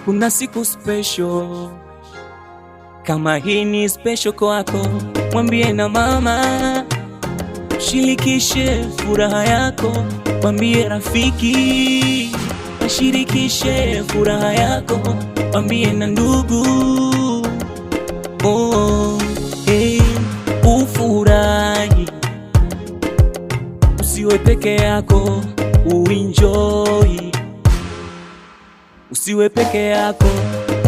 Kuna siku special kama hii, ni special kwako. Mwambie na mama, shirikishe furaha yako. Mwambie rafiki, shirikishe furaha yako. Mwambie na ndugu, ufurahi, usiwe peke yako, uenjoy. Usiwe peke yako,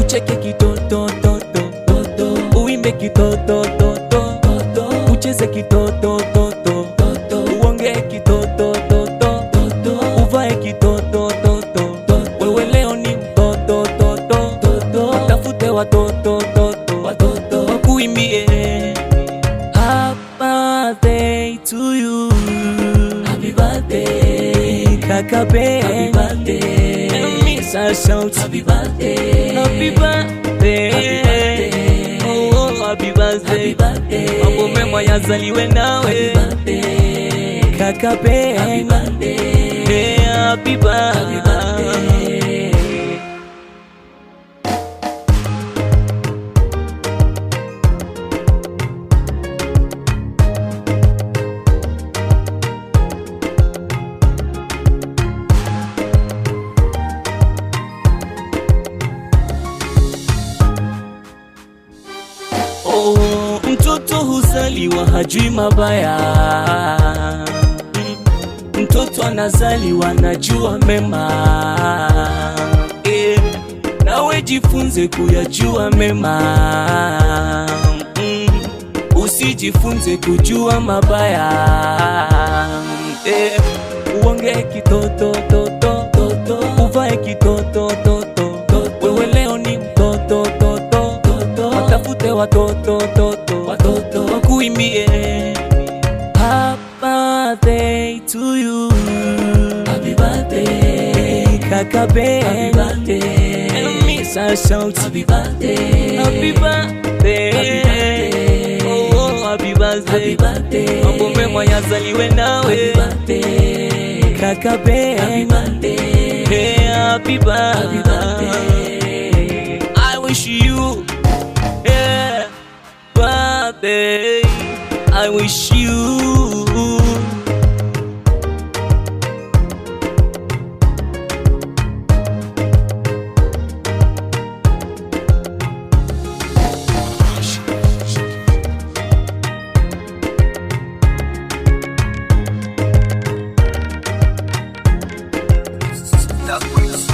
ucheke kitoto toto toto, uimbe kitoto toto toto, ucheze kitoto toto toto, uongee kitoto toto toto, uvae kitoto toto toto. Wewe leo ni mtoto toto toto, watafute watoto toto watoto wakuimbie happy birthday to you, happy birthday kaka be, happy birthday. Shout happy birthday, happy birthday, happy birthday, oh happy birthday, happy birthday. Mambo mema yazaliwe nawe, happy birthday kaka be, happy birthday, happy birthday. Mtoto huzaliwa hajui mabaya, mtoto anazaliwa anajua mema. Nawe jifunze kuyajua mema, usijifunze kujua mabaya. Uongee kitoto toto toto, uvae kitoto toto toto. Wewe leo ni mtoto toto toto, watafute watoto toto watoto wakuimbie happy birthday to you, happy birthday kaka be, happy birthday. Misa shout happy birthday, happy birthday, oh happy birthday, happy birthday. Mambo mema yazaliwe nawe, happy birthday kaka be, happy birthday, happy birthday. I wish you birthday, I wish you That's